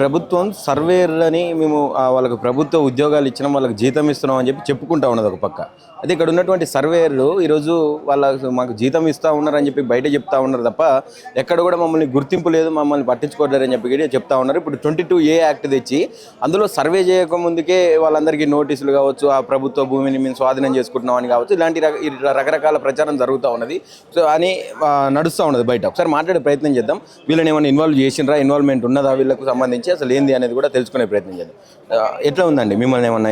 ప్రభుత్వం సర్వేయర్లని మేము వాళ్ళకి ప్రభుత్వ ఉద్యోగాలు ఇచ్చినాం, వాళ్ళకి జీతం ఇస్తున్నాం అని చెప్పుకుంటా ఉన్నది ఒక పక్క. అయితే ఇక్కడ ఉన్నటువంటి సర్వేయర్లు ఈరోజు మాకు జీతం ఇస్తూ ఉన్నారని చెప్పి బయట చెప్తా ఉన్నారు తప్ప ఎక్కడ కూడా మమ్మల్ని గుర్తింపు లేదు, మమ్మల్ని పట్టించుకోవట్లేదని చెప్పి చెప్తా ఉన్నారు. ఇప్పుడు 22A యాక్ట్ తెచ్చి అందులో సర్వే చేయకముందుకే వాళ్ళందరికీ నోటీసులు కావచ్చు, ఆ ప్రభుత్వ భూమిని మేము స్వాధీనం చేసుకుంటున్నాం అని కావచ్చు, ఇలాంటి రకరకాల ప్రచారం జరుగుతూ ఉన్నది. సో అని నడుస్తూ ఉన్నది బయట. ఒకసారి మాట్లాడే ప్రయత్నం చేద్దాం. వీళ్ళని ఏమైనా ఇన్వాల్వ్ చేసినరా, ఇన్వాల్వ్మెంట్ ఉన్నదా వీళ్ళకు సంబంధించి, అసలు ఏంది అనేది కూడా తెలుసుకునే ప్రయత్నం చేద్దాం. ఎట్లా ఉందండి, మిమ్మల్ని ఏమన్నా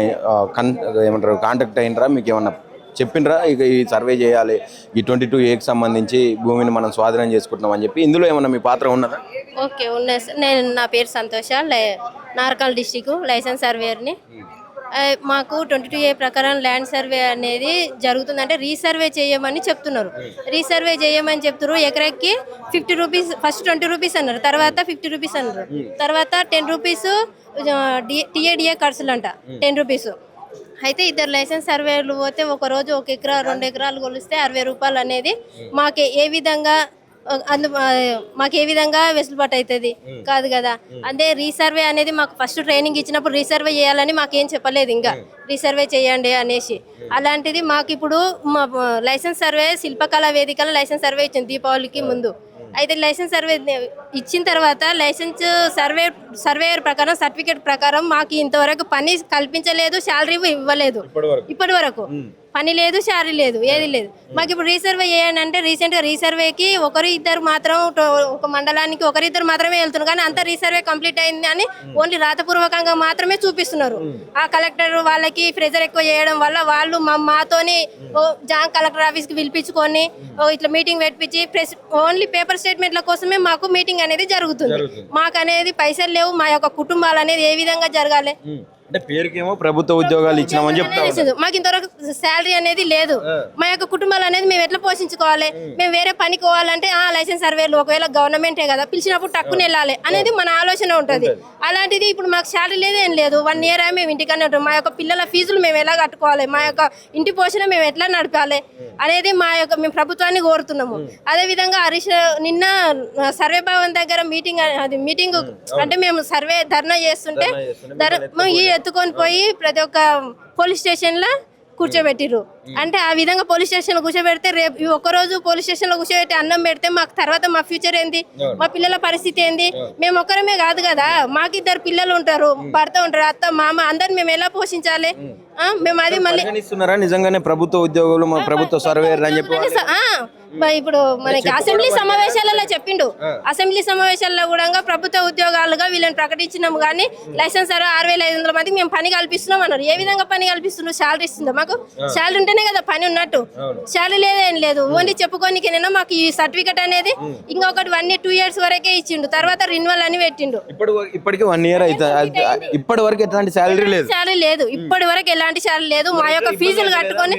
ఏమంటారు కాంటాక్ట్ అయినరా, మీకు ఏమన్నా చెప్పినరా ఇక ఈ సర్వే చేయాలి, ఈ 22Aకి సంబంధించి భూమిని మనం స్వాధీనం చేసుకుంటున్నాం అని చెప్పి? ఇందులో ఏమన్నా మీ పాత్ర ఉన్నదా? ఓకే, ఉన్నాయి సార్. నా పేరు సంతోష, నార్కల్ డిస్టిక్ లైసెన్స్ సర్వేయర్ని. మాకు 22A ప్రకారం ల్యాండ్ సర్వే అనేది జరుగుతుందంటే రీసర్వే చేయమని చెప్తున్నారు. రీసర్వే చేయమని చెప్తున్నారు. ఎకరాకి 50 రూపీస్, ఫస్ట్ 20 రూపీస్ అన్నారు, తర్వాత 50 రూపీస్ అన్నారు, తర్వాత 10 రూపీస్ TA ఖర్చులు అంట, 10 రూపీస్. అయితే ఇద్దరు లైసెన్స్ సర్వేలు పోతే ఒకరోజు 1 ఎకరా 2 ఎకరాలు కొలిస్తే 60 రూపాయలు అనేది మాకు ఏ విధంగా వెసులుబాటు అవుతుంది కాదు కదా. అదే రీసర్వే అనేది మాకు ఫస్ట్ ట్రైనింగ్ ఇచ్చినప్పుడు రీసర్వే చేయాలని మాకేం చెప్పలేదు, ఇంకా రీసర్వే చేయండి అనేసి. అలాంటిది మాకు ఇప్పుడు లైసెన్స్ సర్వే శిల్పకళా వేదికలో లైసెన్స్ సర్వే ఇచ్చింది దీపావళికి ముందు. అయితే లైసెన్స్ సర్వే ఇచ్చిన తర్వాత లైసెన్స్ సర్వేయర్ ప్రకారం సర్టిఫికేట్ ప్రకారం మాకు ఇంతవరకు పని కల్పించలేదు, శాలరీ ఇవ్వలేదు. ఇప్పటి వరకు పని లేదు, శాలరీ లేదు, ఏది లేదు. మాకు ఇప్పుడు రీసర్వే చేయండి అంటే రీసెంట్గా రీసర్వేకి ఇద్దరు మాత్రం, ఒక మండలానికి ఇద్దరు మాత్రమే వెళ్తున్నారు. కానీ అంత రీసర్వే కంప్లీట్ అయింది అని ఓన్లీ రాతపూర్వకంగా మాత్రమే చూపిస్తున్నారు. ఆ కలెక్టర్ వాళ్ళకి ప్రెజర్ ఎక్కువ చేయడం వల్ల వాళ్ళు మాతోని జాయింట్ కలెక్టర్ ఆఫీస్కి పిలిపించుకొని ఇట్లా మీటింగ్ పెట్టించి ఓన్లీ పేపర్ స్టేట్మెంట్ల కోసమే మాకు మీటింగ్ అనేది జరుగుతుంది. మాకు అనేది పైసలు లేవు, మా యొక్క కుటుంబాలు అనేది ఏ విధంగా జరగాలి అంటే పేరుకేమో ప్రభుత్వ ఉద్యోగాలు ఇచ్చినామని చెప్తారు, మాకు ఇంతవరకు శాలరీ అనేది లేదు. మా యొక్క కుటుంబాలు అనేది మేము ఎట్లా పోషించుకోవాలి? మేము వేరే పనికి పోవాలంటే లైసెన్స్ సర్వేలు ఒకవేళ గవర్నమెంటే కదా పిలిచినప్పుడు టక్కుని వెళ్ళాలి అనేది మన ఆలోచన ఉంటుంది. అలాంటిది ఇప్పుడు మాకు శాలరీ లేదు, ఏం లేదు. 1 ఇయర్ మేము ఇంటికనే ఉంటాం. మా యొక్క పిల్లల ఫీజులు మేము ఎలా కట్టుకోవాలి, మా యొక్క ఇంటి పోషణ మేము ఎట్లా నడపాలి అనేది మేము ప్రభుత్వాన్ని కోరుతున్నాము. అదేవిధంగా నిన్న సర్వే భవన్ దగ్గర మీటింగ్ అంటే మేము సర్వే ధర్నా చేస్తుంటే ఎత్తుకొని పోయి ప్రతి ఒక్క పోలీస్ స్టేషన్లో కూర్చోబెట్టిర్రు. అంటే ఆ విధంగా పోలీస్ స్టేషన్లో కూర్చోబెడితే రేపు ఒక్కరోజు పోలీస్ స్టేషన్లో కూర్చోబెట్టి అన్నం పెడితే మాకు తర్వాత మా ఫ్యూచర్ ఏంది, మా పిల్లల పరిస్థితి ఏంది? మేము ఒక్కరమే కాదు కదా, మాకు 2 పిల్లలు ఉంటారు, భర్త ఉంటారు, అత్త మామ, అందరిని మేము ఎలా పోషించాలి? మేము అది మళ్ళీ నిజంగానే ప్రభుత్వ ఉద్యోగులు, ప్రభుత్వ సర్వేయర్ అని చెప్పి ఇప్పుడు మనకి అసెంబ్లీ సమావేశాలలో చెప్పిండు. అసెంబ్లీ సమావేశాల్లో కూడా ప్రభుత్వ ఉద్యోగాలుగా వీళ్ళని ప్రకటించినాము, కానీ లైసెన్స్ 6500 మందికి మేము పని కల్పిస్తున్నాం అన్నారు. ఏ విధంగా పని కల్పిస్తున్నారు? శాలరీ ఇస్తుందా? మాకు శాలరీ ఉంటేనే కదా పని ఉన్నట్టు. శాలరీ లేదేం లేదు, ఓన్లీ చెప్పుకోనికేనా మాకు ఈ సర్టిఫికేట్ అనేది. ఇంకొకటి 2 ఇయర్స్ వరకే ఇచ్చిండు, తర్వాత రిన్యువల్ అని పెట్టిండు. ఇప్పటికి 1 ఇయర్ అయితే ఇప్పటి వరకు ఎట్లాంటి శాలరీ లేదు, ఇప్పటి వరకు ఎలాంటి శాలరీ లేదు. మా యొక్క ఫీజులు కట్టుకొని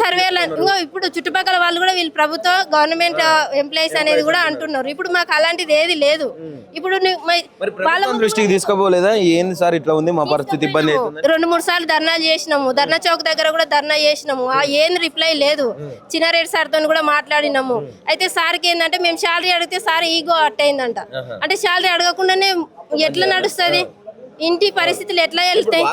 సర్వేలు ఇప్పుడు చుట్టుపక్కల వాళ్ళు కూడా వీళ్ళు ప్రభుత్వ గవర్నమెంట్ ఎంప్లాయీస్ అనేది కూడా అంటున్నారు. ఇప్పుడు మాకు అలాంటిది ఏది లేదు. ఇప్పుడు దృష్టికి తీసుకోపోలేదా? ఏంది సార్ ఇట్లా ఉంది, మా పరిస్థితి ఇబ్బంది అవుతుంది. 2-3 సార్లు ధర్నా చేసినాము, ధర్నా చౌక్ దగ్గర కూడా ధర్నా చేసినాము. ఏం రిప్లై లేదు. చిన్నారెడ్డి సార్తో కూడా మాట్లాడినాము. అయితే సార్కి ఏంటంటే మేము శాలరీ అడిగితే సార్ ఈగో అట్టయిందంట. అంటే శాలరీ అడగకుండానే ఎట్లా నడుస్తుంది? ఇంటి పరిస్థితులు ఎట్లా వెళ్తాయి?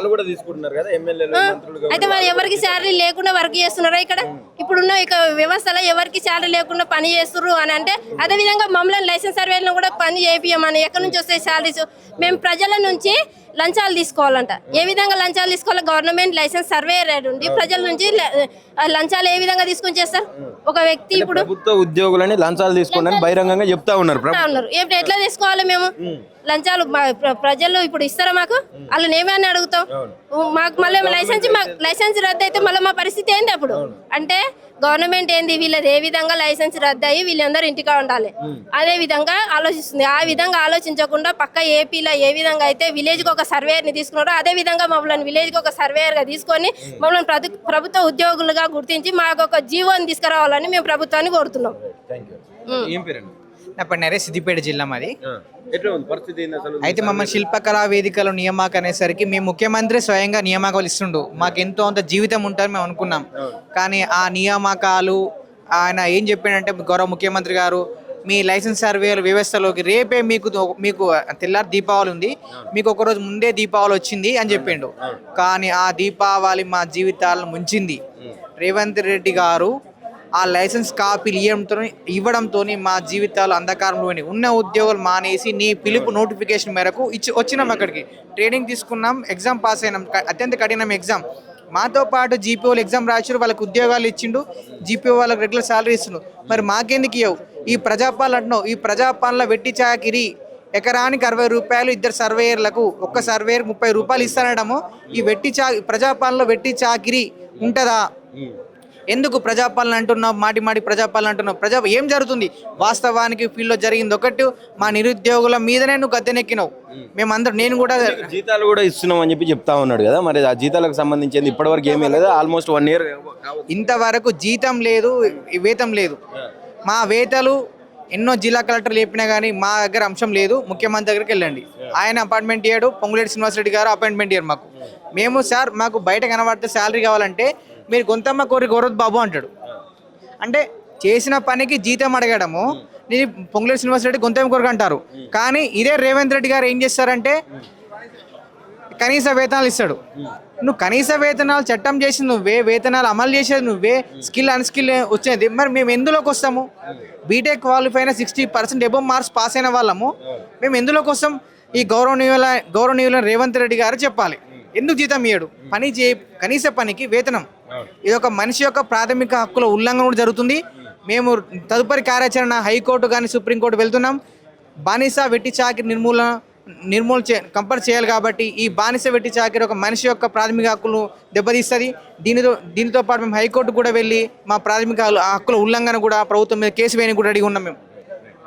అయితే వాళ్ళు ఎవరికి శాలరీ లేకుండా వర్క్ చేస్తున్నారా? ఇక్కడ ఇప్పుడున్న వ్యవస్థలో ఎవరికి శాలరీ లేకుండా పని చేస్తున్నారు అని అంటే, అదే విధంగా మమ్మల్ని లైసెన్స్ సర్వేలను కూడా పని చేపియమని. ఎక్కడి నుంచి వస్తాయి శాలరీస్? మేము ప్రజల నుంచి లంచాలు తీసుకోవాలంట. ఏ విధంగా లంచాలు తీసుకోవాలి? గవర్నమెంట్ లైసెన్స్ సర్వేయర్ ఉండి ప్రజల నుంచి లంచాలు ఏ విధంగా తీసుకొని చేస్తారు? ఒక వ్యక్తి ఇప్పుడు ప్రభుత్వ ఉద్యోగులని లంచాలు తీసుకోండి బహిరంగంగా చెప్తా ఉన్నారు. ఇప్పుడు ఎట్లా తీసుకోవాలి మేము లంచాలు? ప్రజలు ఇప్పుడు ఇస్తారా మాకు? వాళ్ళని ఏమని అడుగుతాం? మాకు మళ్ళీ లైసెన్స్ రద్దు అయితే మళ్ళీ మా పరిస్థితి ఏంది అప్పుడు? అంటే గవర్నమెంట్ ఏంది, వీళ్ళది ఏ విధంగా లైసెన్స్ రద్దు అయ్యి వీళ్ళందరూ ఇంటికా ఉండాలి అదే విధంగా ఆలోచిస్తుంది. ఆ విధంగా ఆలోచించకుండా పక్క ఏపీలో ఏ విధంగా అయితే విలేజ్కి ఒక సర్వేయర్ని తీసుకున్నారో అదే విధంగా మమ్మల్ని విలేజ్కి ఒక సర్వేయర్గా తీసుకొని మమ్మల్ని ప్రభుత్వ ఉద్యోగులుగా గుర్తించి మాకు ఒక జీవోని తీసుకురావాలని మేము ప్రభుత్వాన్ని కోరుతున్నాం. నా పేరు సిద్దిపేట జిల్లా మాది. అయితే మమ్మల్ని శిల్పకళా వేదికలో నియామకం అనేసరికి మేము ముఖ్యమంత్రి స్వయంగా నియామకాలు ఇస్తుండు. మాకు ఎంతో అంత జీవితం ఉంటారని మేము అనుకున్నాం. కానీ ఆ నియామకాలు ఆయన ఏం చెప్పాడంటే, గౌరవ ముఖ్యమంత్రి గారు మీ లైసెన్స్ సర్వేల వ్యవస్థలోకి రేపే మీకు మీకు తెల్లారి దీపావళి ఉంది, మీకు ఒకరోజు ముందే దీపావళి వచ్చింది అని చెప్పిండు. కానీ ఆ దీపావళి మా జీవితాలను ముంచింది. రేవంత్ రెడ్డి గారు ఆ లైసెన్స్ కాపీలు ఇవ్వడంతో మా జీవితాలు అంధకారంలో పోయినాయి. ఉన్న ఉద్యోగాలు మానేసి నీ పిలుపు నోటిఫికేషన్ మేరకు వచ్చినాం, అక్కడికి ట్రైనింగ్ తీసుకున్నాం, ఎగ్జామ్ పాస్ అయినాం, అత్యంత కఠినం ఎగ్జామ్. మాతో పాటు జీపీఓలు ఎగ్జామ్ రాశారు, వాళ్ళకి ఉద్యోగాలు ఇచ్చిండు, జీపీఓ వాళ్ళకి రెగ్యులర్ సాలరీ ఇస్తుండు. మరి మాకెందుకు ఇవ్వవు? ఈ ప్రజాపాలన అంటున్నావు, ఈ ప్రజాపాలన వెట్టి చాకిరి. ఎకరానికి 60 రూపాయలు ఇద్దరు సర్వేయర్లకు, ఒక్క సర్వేయర్ 30 రూపాయలు ఇస్తానడము. ఈ ప్రజాపాలనలో వెట్టి చాకిరి ఉంటుందా? ఎందుకు ప్రజాపాలన అంటున్నావు? మాటి ప్రజాపాలన అంటున్నావు. ఏం జరుగుతుంది వాస్తవానికి? ఫీల్డ్లో జరిగింది ఒకటి, మా నిరుద్యోగుల మీదనే నువ్వు గద్దెనెక్కినావు. మేమందరం, నేను కూడా జీతాలు కూడా ఇస్తున్నాం అని చెప్పి చెప్తా ఉన్నాడు కదా, మరి ఆ జీతాలకు సంబంధించింది ఇప్పటివరకు ఏమీ లేదు. ఆల్మోస్ట్ 1 year ఇంతవరకు జీతం లేదు, వేతం లేదు. మా వేతలు ఎన్నో జిల్లా కలెక్టర్లు చెప్పినా కానీ మా దగ్గర అంశం లేదు. ముఖ్యమంత్రి దగ్గరికి వెళ్ళండి, ఆయన అపాయింట్మెంట్ ఇయ్యాడు. పొంగులేటి శ్రీనివాసరెడ్డి గారు అపాయింట్మెంట్ ఇయ్యారు మాకు. మేము సార్ మాకు బయట కనబడితే శాలరీ కావాలంటే మీరు గొంతమ్మ కోరి గౌరవ్ బాబు అంటాడు. అంటే చేసిన పనికి జీతం అడగడము, నేను పొంగులేటి శ్రీనివాసరెడ్డి గొంతమ్మ కోరిక అంటారు. కానీ ఇదే రేవంత్ రెడ్డి గారు ఏం చేస్తారంటే కనీస వేతనాలు ఇస్తాడు. నువ్వు కనీస వేతనాలు చట్టం చేసి నువ్వే, వేతనాలు అమలు చేసేది నువ్వే, స్కిల్ అన్స్కిల్ వచ్చేది. మరి మేము ఎందులోకి వస్తాము? బీటెక్ క్వాలిఫై అయిన 60% ఎబో మార్క్స్ పాస్ అయిన వాళ్ళము మేము ఎందులోకి వస్తాం? ఈ గౌరవనీయుల రేవంత్ రెడ్డి గారు చెప్పాలి ఎందుకు జీతం ఇయ్యడు. పని కనీస పనికి వేతనం, ఇది ఒక మనిషి యొక్క ప్రాథమిక హక్కుల ఉల్లంఘన కూడా జరుగుతుంది. మేము తదుపరి కార్యాచరణ హైకోర్టు కానీ సుప్రీంకోర్టు వెళ్తున్నాం. బానిస వెట్టి చాకిరి కంపల్సరీ చేయాలి. కాబట్టి ఈ బానిస వెట్టి చాకిరి ఒక మనిషి యొక్క ప్రాథమిక హక్కులు దెబ్బతీస్తుంది. దీనితో పాటు మేము హైకోర్టు కూడా వెళ్ళి మా ప్రాథమిక హక్కుల ఉల్లంఘన కూడా ప్రభుత్వం మీద కేసు వేయని కూడా అడిగి ఉన్నాం మేము.